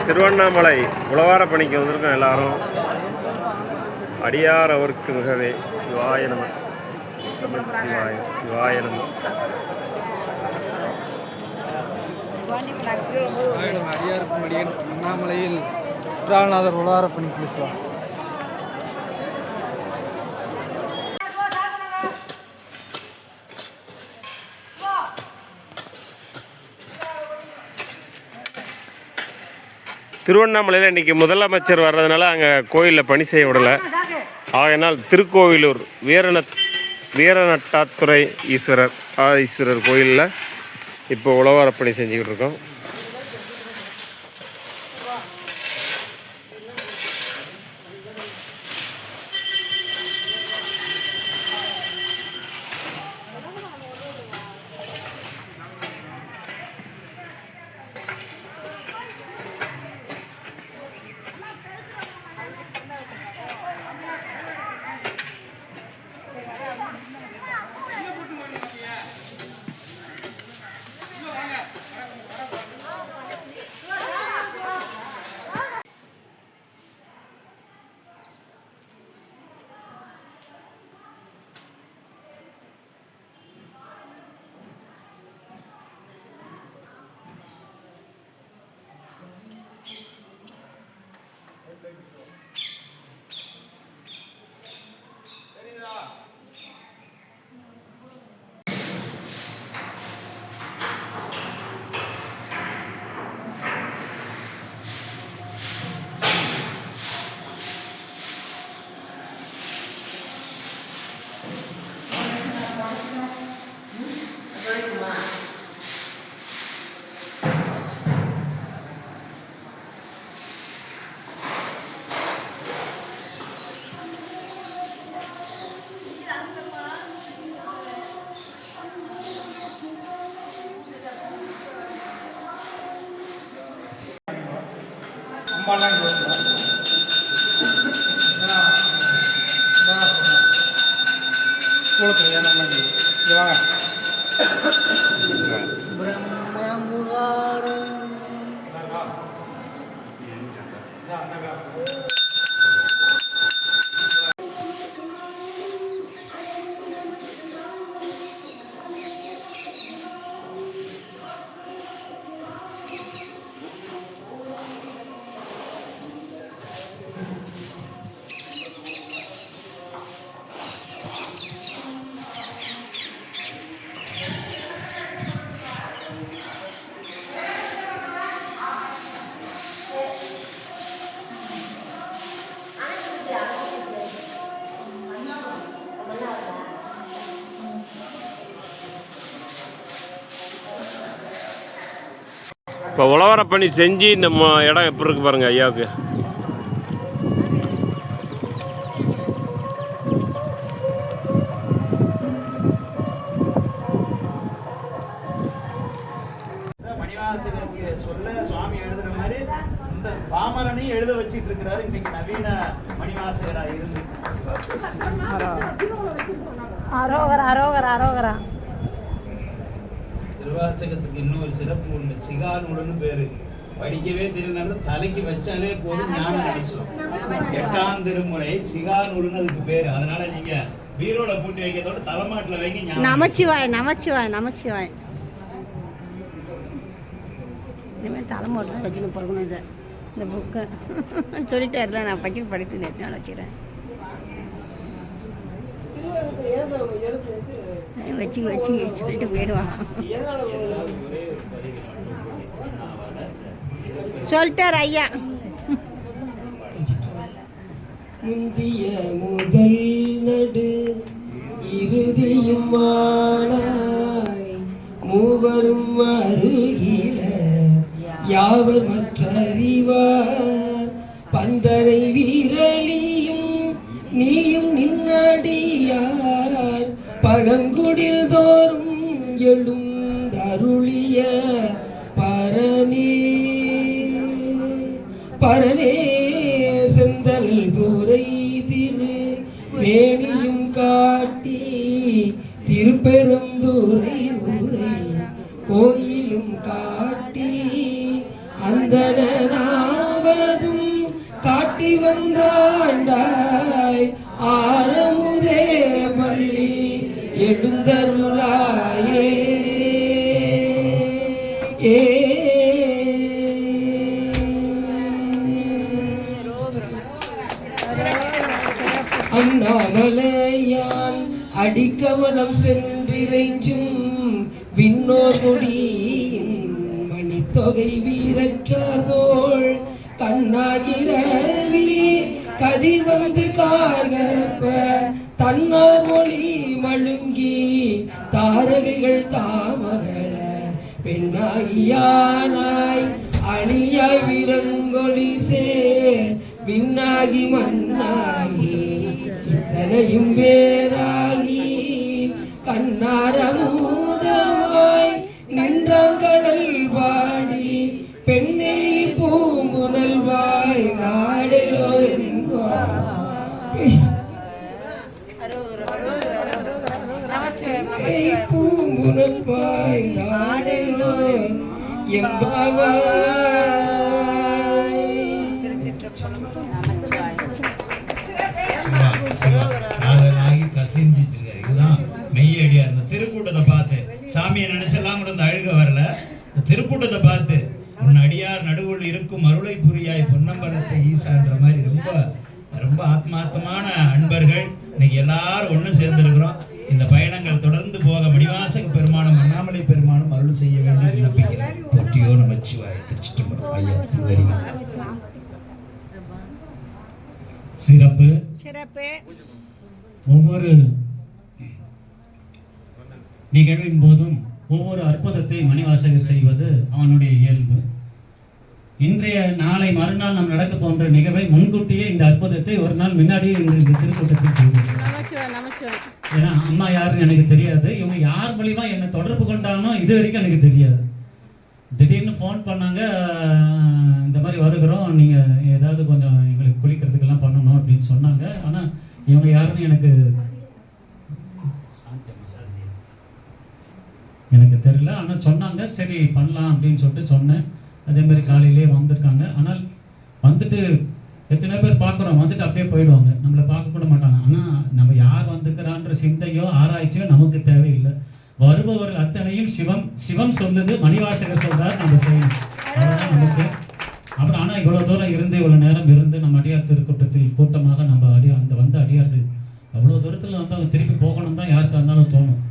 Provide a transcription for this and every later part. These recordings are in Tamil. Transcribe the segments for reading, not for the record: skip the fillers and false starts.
திருவண்ணாமலை உழவார பணிக்கு வந்திருக்கோம் எல்லாரும். அடியார் அவருக்கு மிகவே சிவாய நம. சிவாய சிவாய நம. அடியாருக்கும் அடியன் அண்ணாமலையில் குற்றாலநாதர் உழவார பணிக்கு இருக்கிறோம். திருவண்ணாமலையில் இன்றைக்கி முதலமைச்சர் வர்றதுனால அங்கே கோயிலில் பணி செய்ய விடலை. ஆகையினால் திருக்கோவிலூர் வீரநட்டாத்துறை ஈஸ்வரர் கோயிலில் இப்போ உழவார பணி செஞ்சுக்கிட்டு இருக்கோம். இப்போ உழவார பணி செஞ்சு நம்ம இடம் எப்படி இருக்கு பாருங்க ஐயாவுக்கு. மணிவாசகருக்கு சொல்ல சுவாமி எழுதுற மாதிரி இந்த பாமரனையும் எழுத வச்சிட்டு இருக்கிறாரு இன்னைக்கு நவீன மணிவாசகரா இருந்து. திருவாசகத்துக்கு இன்னொரு சிறப்பு உண்டு. சிகா நூல்னு பேரு. படிக்கவே தெரியலனாலும் தலைக்கு வச்சாலே போதும் ஞானம் கிடைச்சிடும். 8ஆம் திருமுறை சிகா நூல்னு அதுக்கு பேரு. அதனால நீங்க பீரோல பூட்டி வைக்கிறதோட தலைமாட்டில் வைங்க. நமச்சிவாய் நமச்சிவாய் நமச்சிவாய். இனிமேல் தலைமாட்டில் தான் வச்சுன்னு போகணும். இதை இந்த புக்கை சொல்லிட்டாருல, நான் படித்து நேற்று வச்சுக்கிறேன். வச்சு வச்சு சொல்லிட்டு போயிடுவான். சொல்லிட்டார் ஐயா. முந்திய முதல் நடு இறுதியும் மூவரும் அருகில யாவர் மற்றறிவார் பந்தரை வீரலியும் நீயும் நின்னடியார் பழங்குடில் தோறும் எழுந்தருளிய பரனே பரனே செந்தல் துறை திரு மேனியும் காட்டி திருப்பெருந்துறை உரை கோயிலும் காட்டி அந்தனார் ஆடி வந்தாண்டாய் ஆரமுதே பள்ளி எழுந்தருளாயே அண்ணாமலையான் அடிக்கவனம் சென்றிறைஞ்சும் விண்ணோர் கொடியின் மணித்தொகை வீரற்றோள் கண்ணாகிரவி கதிர் வந்து கார்கற்ப தன்னார் மொழி மழுங்கி தாரகைகள் தாமகள பெண்ணாகியானாய் அணியாய் விரங்கொழி சேர் விண்ணாகி மண்ணாகி இத்தனையும் வேறாகி கண்ணாரமூதமாய் நின்றங்கடல் வாடி பெண்ணை பூமுனல்வாய் நாடலோர் பூமுனல்வாய் நாடலோர் நாதனாகி கசிஞ்சிட்டு இதுதான் மெய்யடியா. இந்த திருக்கூட்டத்தை பார்த்து சாமியை நினைச்செல்லாம் கூட இந்த அழுக வரல. இந்த திருக்கூட்டத்தை பார்த்து உன் அடியார் நடுவுள் இருக்கும் அருளை புரியாய் பொன்னம்பலத்தை ஈசான்ற மாதிரி ரொம்ப ரொம்ப ஆத்மார்த்தமான அன்பர்கள் இன்னைக்கு எல்லாரும் ஒண்ணு சேர்ந்திருக்கிறோம். இந்த பயணங்கள் தொடர்ந்து போக மணிவாசக பெருமானும் அண்ணாமலை பெருமானும் அருள் செய்ய வேண்டும் விண்ணப்பிக்கிறேன். போற்றியோ நமச்சிவாய். திருச்சிற்றம்பலம். ஐயா சிவரி. சிறப்பு ஒவ்வொரு நிகழ்வின் போதும் ஒவ்வொரு அற்புதத்தை மணிவாசகர் செய்வது அவனுடைய இயல்பு. இன்றைய நாளை மறுநாள் நாம் நடக்க போன்ற நிகழ்வை முன்கூட்டியே இந்த அற்புதத்தை ஒரு நாள் முன்னாடியே இந்த திருக்கூட்டத்தில் செய்வது. ஏன்னா அம்மா யாருன்னு எனக்கு தெரியாது, இவங்க யார் மூலியமா என்னை தொடர்பு கொண்டானோ இது வரைக்கும் எனக்கு தெரியாது. திடீர்னு ஃபோன் பண்ணாங்க, இந்த மாதிரி வருகிறோம், நீங்கள் ஏதாவது கொஞ்சம் எங்களுக்கு குளிக்கிறதுக்கெல்லாம் பண்ணணும் அப்படின்னு சொன்னாங்க. ஆனால் இவங்க யாருன்னு எனக்கு தெரியல. ஆனால் சொன்னாங்க, சரி பண்ணலாம் அப்படின்னு சொல்லிட்டு சொன்னேன். அதே மாதிரி காலையிலே வந்திருக்காங்க. ஆனால் வந்துட்டு எத்தனை பேர் பார்க்குறோம், வந்துட்டு அப்படியே போயிடுவாங்க, நம்மளை பார்க்க கூட மாட்டாங்க. ஆனால் நம்ம யார் வந்துக்கிறான்ற சிந்தையோ ஆராய்ச்சியோ நமக்கு தேவையில்லை. வருபவர்கள் அத்தனையும் சிவம் சொல்லுது, மணிவாசகர் சொல்றார், நம்ம செய்யணும். அதுதான் நமக்கு. அப்புறம் ஆனால் இவ்வளோ தூரம் இருந்து இவ்வளோ நேரம் இருந்து நம்ம அடியார் திருக்கூட்டத்தில் கூட்டமாக நம்ம அந்த வந்த அடியார்கள் அவ்வளோ தூரத்தில் வந்து அவங்க திருப்பி போகணும் தான் யாருக்கா இருந்தாலும் தோணும்.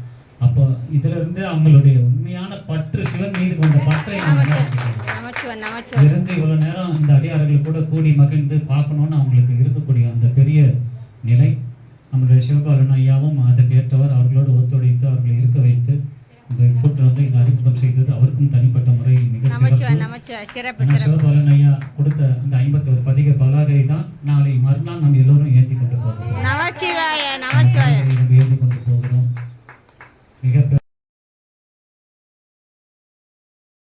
அப்போ இதுல இருந்து அவங்களுடைய உண்மையான பற்று சிவன் மீது கொண்ட பற்றை இருந்து இவ்வளவு நேரம் இந்த அடியார்கள் கூட கூடி மகிழ்ந்து பார்க்கணும்னு அவங்களுக்கு இருக்கக்கூடிய அந்த பெரிய நிலை நம்மளுடைய சிவபாலன் ஐயாவும் அதற்கு ஏற்றவர் அவர்களோடு ஒத்துழைத்து அவர்களை இருக்க வைத்து இந்த கூட்டம் வந்து இங்க அறிமுகம் செய்தது அவருக்கும் தனிப்பட்ட முறையில் மிக சிறப்பு. சிவபாலன் ஐயா கொடுத்த அந்த 51 பதிக பலகை தான் நாளை மறுநாள் நம்ம எல்லோரும் ஏற்றி கொண்டு போகிறோம்.